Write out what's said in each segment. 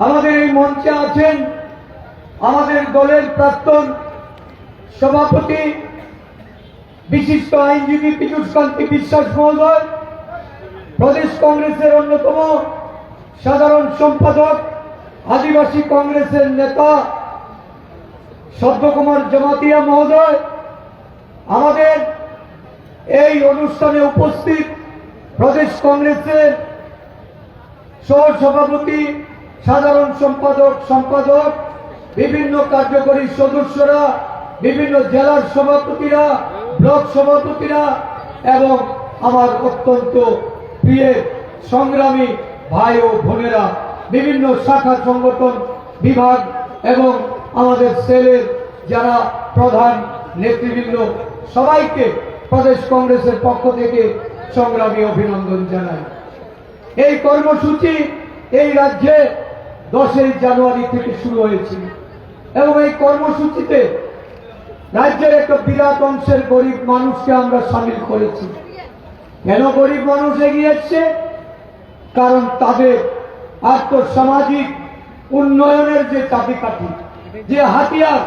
আমাদের এই মঞ্চে আছেন আমাদের দলের প্রাক্তন সভাপতি বিশিষ্ট আইনজীবী পীযূষ কান্তি বিশ্বাস মহোদয়, প্রদেশ কংগ্রেসের অন্যতম সাধারণ সম্পাদক, আদিবাসী কংগ্রেসের নেতা সদ্যকুমার জমাতিয়া মহোদয়, আমাদের এই অনুষ্ঠানে উপস্থিত প্রদেশ কংগ্রেসের সহসভাপতি, সাধারণ সম্পাদক, বিভিন্ন কার্যকরী সদস্যরা, বিভিন্ন জেলার সভাপতিরা, ব্লক সভাপতিরা এবং আমার অত্যন্ত প্রিয় সংগ্রামী ভাই ও বোনেরা, বিভিন্ন শাখা সংগঠন বিভাগ এবং আমাদের সেলের যারা প্রধান নেতৃবৃন্দ, সবাইকে প্রদেশ কংগ্রেসের পক্ষ থেকে সংগ্রামী অভিনন্দন জানাই। এই কর্মসূচি এই রাজ্যে 10ই জানুয়ারি থেকে শুরু হয়েছিল এবং এই কর্মসূচিতে রাজ্যের একটা বিরাট অংশের গরিব মানুষকে আমরা সামিল করেছি। কেন গরিব মানুষ এগিয়ে এসছে? কারণ তাদের আর্থসামাজিক উন্নয়নের যে চাবিকাঠি, যে হাতিয়ার,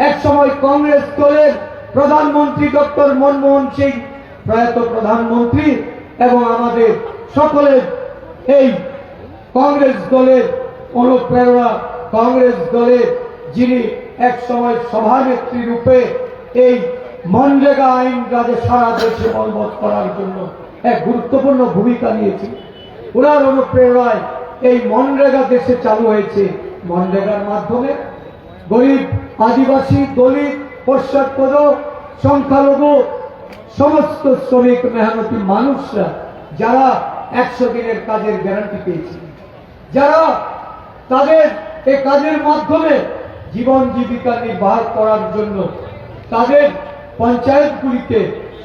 এক সময় কংগ্রেস দলের প্রধানমন্ত্রী ডক্টর মনমোহন সিং, প্রয়াত প্রধানমন্ত্রী, এবং আমাদের সকলের এই কংগ্রেস দলের অনুপ্রেরণা, কংগ্রেস দলের যিনি এক সময় সভানেত্রী রূপে এই মনরেগা আইন সারা দেশে বলবৎ করার জন্য এক গুরুত্বপূর্ণ ভূমিকা নিয়েছে। ওনার অনুপ্রেরণায় এই মনরেগা দেশে চালু হয়েছে। মনরেগার মাধ্যমে গরিব, আদিবাসী, দলিত, পশ্চাৎপদ, সংখ্যালঘু সমস্ত শ্রমিক মেহনতি মানুষরা যারা 100 দিনের কাজের গ্যারান্টি পেয়েছে, যারা তাদের এই কাজের মাধ্যমে জীবন জীবিকা নির্বাহ করার জন্য তাদের পঞ্চায়েতগুলিকে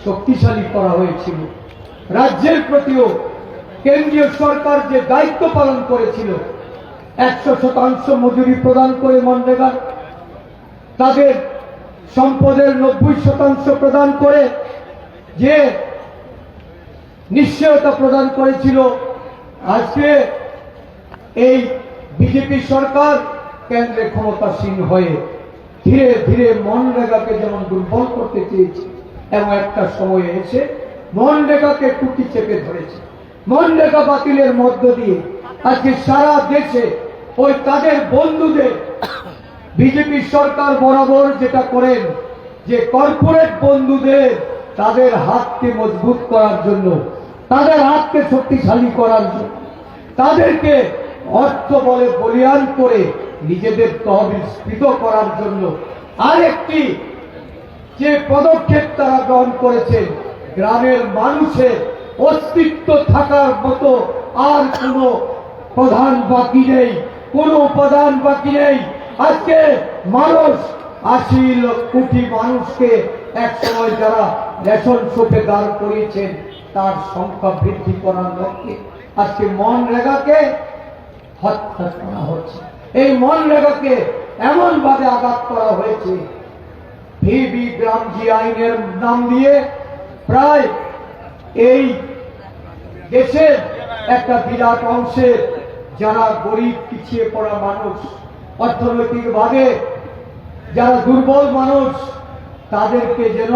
শক্তিশালী করা হয়েছিল। রাজ্যের প্রতিও কেন্দ্রীয় সরকার যে দায়িত্ব পালন করেছিল, 100% মজুরি প্রদান করে মনরেগা, তাদের সম্পদের 90% প্রদান করে যে নিশ্চয়তা প্রদান করেছিল, আজকে এই বিজেপি সরকার কেন্দ্রে ক্ষমতাসীন হয়ে ধীরে ধীরে মনরেগাকে যেমন দুর্বল করতে চেয়েছে এবং একটা সময়ে এসে মনরেগাকে টুটি চেপে ধরেছে। মনরেগা বাতিলের মধ্য দিয়ে আজকে সারা দেশে ওই তাদের বন্ধুদের বিজেপি সরকার বরাবর যেটা করেন, যে কর্পোরেট বন্ধুদের তাদের হাতকে মজবুত করার জন্য, তাদের হাতকে শক্তিশালী করার জন্য, তাদেরকে অর্থ বলে বলিয়ান করে নিজেদের তহবিল স্ফীত করার জন্য আরেকটি যে পদক্ষেপ তারা গ্রহণ করেছে, গ্রামের মানুষের অস্তিত্ব থাকার মতো আর কোনো প্রধান বাকি নেই, কোনো উপাদান বাকি নেই। আজকে মানুষ 80 কোটি মানুষকে এক সময় যারা রেশন শপে দাঁড় করিয়েছেন তার সংখ্যা বৃদ্ধি করার লক্ষ্যে আজকে মনরেগাকে হত্যা করা হচ্ছে। এই মনরেগাকে এমন ভাবে আঘাত করা হয়েছে, ভিবি গ্রামজি আইনের নাম দিয়ে প্রায় এই দেশের একটা বিরাট অংশের যারা গরিব, পিছিয়ে পড়া মানুষ, অর্থনৈতিকভাবে যারা দুর্বল মানুষ, তাদেরকে যেন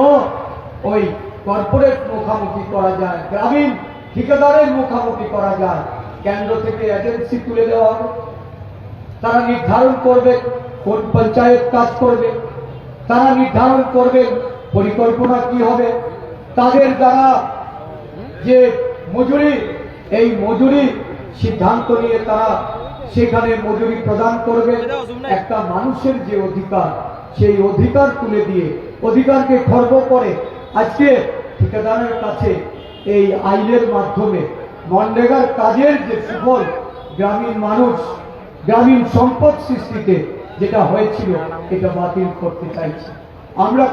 ওই কর্পোরেট মুখামুখি করা যায়, গ্রামীণ ঠিকাদারের মুখামুখি করা যায়। কেন্দ্র থেকে এজেন্সি তুলে দেওয়া হবে, তারা নির্ধারণ করবে কোন পঞ্চায়েত কাজ করবে, তারা নির্ধারণ করবেন পরিকল্পনা কি হবে, তাদের দ্বারা যে মজুরি, এই মজুরি সিদ্ধান্ত নিয়ে তারা সেখানে মজুরি প্রদান করবে। একটা মানুষের যে অধিকার, সেই অধিকার তুলে দিয়ে অধিকারকে খর্ব করে আজকে ঠিকাদারের কাছে এই আইনের মাধ্যমে মনরেগার কাজের যে সুফল গ্রামীণ মানুষ, গ্রামীণ সম্পদ সৃষ্টিতে যেটা হয়েছিল, এটা বাতিল করতে চাইছে। আমরা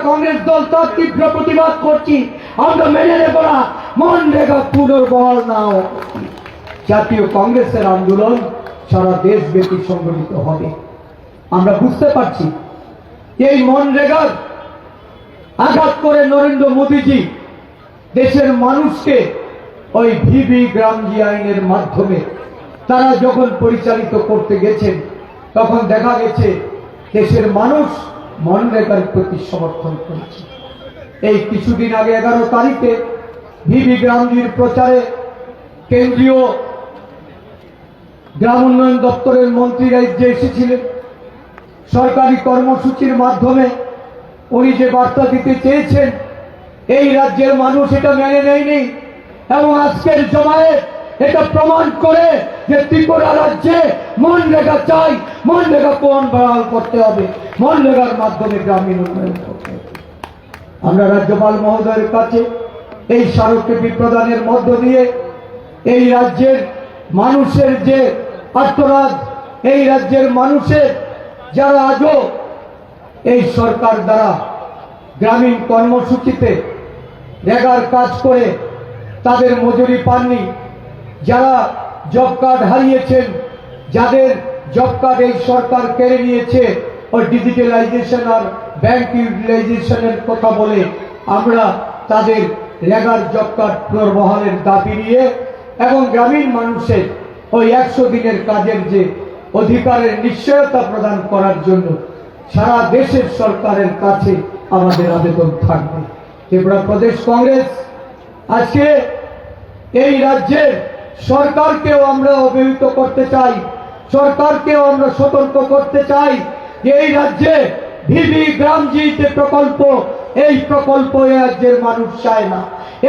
কংগ্রেস দল তার তীব্র প্রতিবাদ করছি। আমরা মেনে নেব না মনরেগা পুনর্বহাল না হোক। জাতীয় কংগ্রেসের আন্দোলন সারা দেশব্যাপী সংগঠিত হবে। আমরা বুঝতে পারছি এই মনরেগার আঘাত করে নরেন্দ্র মোদীজি দেশের মানুষকে ওই ভিবি গ্রামজি আইনের মাধ্যমে তারা যখন পরিচালিত করতে গেছেন তখন দেখা গেছে দেশের মানুষ মনরেগার প্রতি সমর্থন করেছে। এই কিছুদিন আগে 11 তারিখে ভিবি গ্রামজির প্রচারে কেন্দ্রীয় গ্রাম উন্নয়ন দপ্তরের মন্ত্রী রাজ্যে এসেছিলেন। সরকারি কর্মসূচির মাধ্যমে উনি যে বার্তা দিতে চেয়েছেন এই রাজ্যের মানুষ এটা মেনে নেয়নি, এবং আজকের জমায়েত এটা প্রমাণ করে যে ত্রিপুরা রাজ্যে মনরেগা চাই, মনরেগা কোন বহাল করতে হবে, মনরেগার মাধ্যমে গ্রামীণ উন্নয়ন করতে হবে। আমরা রাজ্যপাল মহোদয়ের কাছে এই স্মারকলিপি প্রদানের মধ্য দিয়ে এই রাজ্যের মানুষের যে আর্তনাদ, এই রাজ্যের মানুষের যারা আজও এই সরকার দ্বারা গ্রামীণ কর্মসূচিতে রেগার কাজ করে তাদের মজুরি পাননি, যারা জব কার্ড হারিয়েছেন, যাদের জব কার্ড এই সরকার কেড়ে নিয়েছে, ওই ডিজিটালাইজেশন আর ব্যাংক ইউটিলাইজেশনের কথা বলে আমরা তাদের রেগার জব কার্ড পুনর্বহালের দাবি নিয়ে এবং গ্রামীণ মানুষের ওই 100 দিনের কাজের যে অধিকারের নিশ্চয়তা প্রদান করার জন্য সারা দেশের সরকারের কাছে আমাদের আবেদন থাকবে। ত্রিপুরা প্রদেশ কংগ্রেস আজকে এই রাজ্যের সরকারকেও আমরা অবহিত করতে চাই, সরকারকেও আমরা সতর্ক করতে চাই যে এই রাজ্যে ভিবি গ্রামজি যে প্রকল্প, এই প্রকল্প এই রাজ্যের মানুষ চায় না।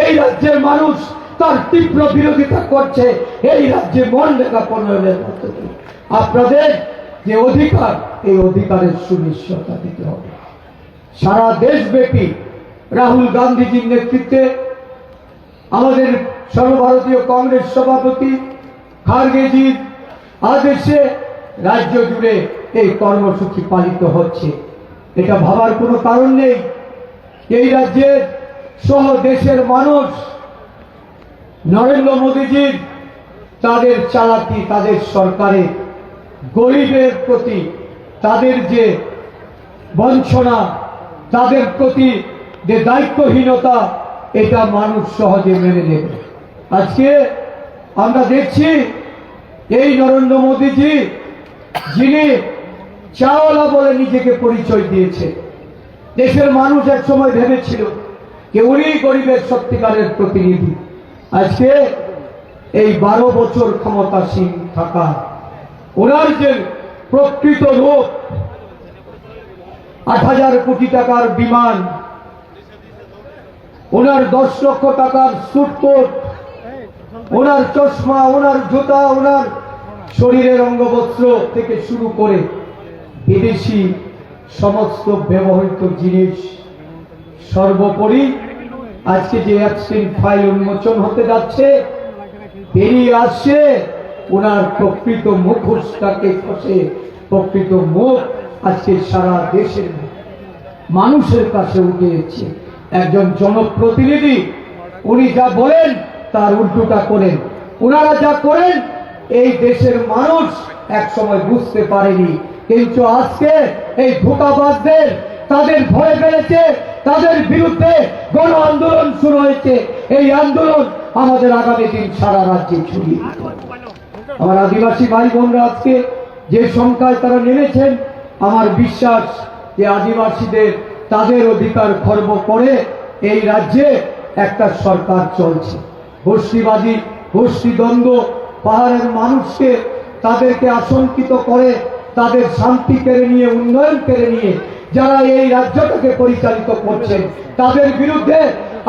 এই রাজ্যের মানুষ তার তীব্র বিরোধিতা করছে। এই রাজ্যে মনরেগা প্রণয়নের পদ্ধতি আপনাদের যে অধিকার, এই অধিকারের সুনিশ্চয়তা দিতে হবে। সারা দেশব্যাপী রাহুল গান্ধীজির নেতৃত্বে আমাদের সর্বভারতীয় কংগ্রেস সভাপতি খারগেজির আদেশে রাজ্য জুড়ে এই কর্মসূচি পালিত হচ্ছে। এটা ভাবার কোনো কারণ নেই। এই রাজ্যের সহ দেশের মানুষ নরেন্দ্র মোদীজির তাদের চালাকি, তাদের সরকারের গরিবের প্রতি তাদের যে বঞ্চনা, তাদের প্রতি যে দায়িত্বহীনতা, এটা মানুষ সহজে মেনে নেবে। আজকে আমরা দেখছি এই নরেন্দ্র মোদীজি, যিনি চাওয়ালা বলে নিজেকে পরিচয় দিয়েছে, দেশের মানুষ এক সময় ভেবেছিল যে উনি গরিবের সত্যিকারের প্রতিনিধি। আজকে এই 12 বছর ক্ষমতাসীন থাকা ওনার যে প্রকৃত রূপ, 8,000 কোটি টাকার বিমান, ওনার 10 লক্ষ টাকার সুটকোট, ওনার চশমা, ওনার জুতা, ওনার শরীরের অঙ্গবস্ত্র থেকে শুরু করে বিদেশি সমস্ত ব্যবহৃত জিনিস, সর্বোপরি আজকে যে অ্যাবসেন্ট ফাইল উন্মোচন হতে যাচ্ছে, বেরিয়ে আসছে ওনার প্রকৃত মুখোশটাকে খসে প্রকৃত মুখ আজকে সারা দেশের মানুষের কাছে উঠে এসেছে। একজন জনপ্রতিনিধি, উনি যা বলেন তার উল্টোটা করেন। ওনারা যা করেন এই দেশের মানুষ এক সময় বুঝতে পারেনি, কিন্তু আজকে এই ধোঁকাবাজদের তাদের ভয় বেড়েছে, তাদের বিরুদ্ধে গণ আন্দোলন শুরু হয়েছে। এই আন্দোলন আমাদের আগামী দিন সারা রাজ্যে ছড়িয়ে দিতে হবে। আমার আদিবাসী ভাই বোনরা আজকে যে সংখ্যায় তারা নেমেছেন, আমার বিশ্বাস যে আদিবাসীদের তাদের অধিকার খর্ব করে এই রাজ্যে একটা সরকার চলছে। গোষ্ঠীবাদী, গোষ্ঠীদ্বন্দ্ব, পাহাড়ের মানুষকে তাদেরকে আশঙ্কিত করে, তাদের শান্তি কেড়ে নিয়ে, উন্নয়ন কেড়ে নিয়ে যারা এই রাজ্যটাকে পরিচালিত করছেন, তাদের বিরুদ্ধে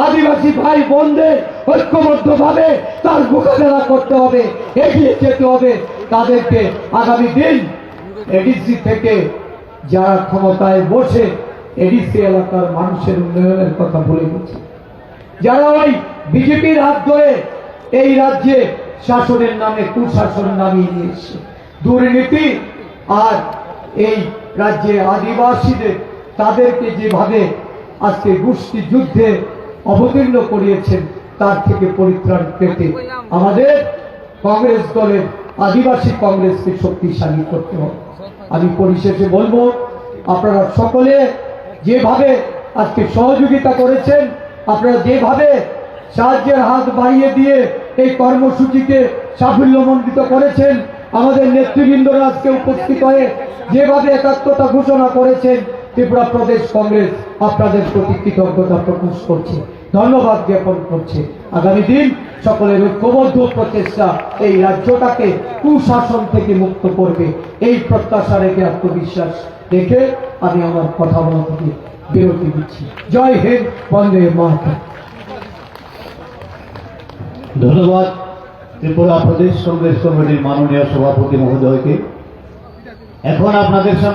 আদিবাসী ভাই বোনদের ঐক্যবদ্ধভাবে তার মোকাবেলা করতে হবে, এগিয়ে যেতে হবে। তাদেরকে আগামী দিন এডিসি থেকে যারা ক্ষমতায় বসে এডিসি এলাকার মানুষের উন্নয়নের কথা বলে গেছে, যারা ওই বিজেপির হাত ধরে এই রাজ্যে শাসনের নামে কুশাসন নামিয়ে নিয়েছে, দুর্নীতি আর এই রাজ্যে আদিবাসীদের তাদেরকে যেভাবে আজকে গোষ্ঠী যুদ্ধে অবতীর্ণ করিয়েছেন, তার থেকে পরিত্রাণ পেতে আমাদের কংগ্রেস দলের আদিবাসী কংগ্রেসকে শক্তিশালী করতে হবে। আমি পরিশেষে বলবো, আপনারা সকলে যেভাবে আজকে সহযোগিতা করেছেন, আপনারা যেভাবে সাহায্যের হাত বাড়িয়ে দিয়ে এই কর্মসূচিকে সাফল্যমণ্ডিত করেছেন। আমাদের নেতৃবৃন্দরা আজকে উপস্থিত হয়ে যেভাবে একাত্মতা ঘোষণা করেছেন, ত্রিপুরা প্রদেশ কংগ্রেস আপনাদের প্রতি কৃতজ্ঞতা প্রকাশ করছে, ধন্যবাদ জ্ঞাপন করছে। আগামী দিন সকলের ঐক্যবদ্ধ প্রচেষ্টা এই রাজ্যটাকে কুশাসন থেকে মুক্ত করবে, এই প্রত্যাশা রেখে আত্মবিশ্বাস রেখে আমি আমার কথা বলা থেকে বিরতি দিচ্ছি। জয় হিন্দ, বন্দে মাতরম। ধন্যবাদ ত্রিপুরা প্রদেশ কংগ্রেস কমিটির মাননীয় সভাপতি মহোদয়কে। এখন আপনাদের সামনে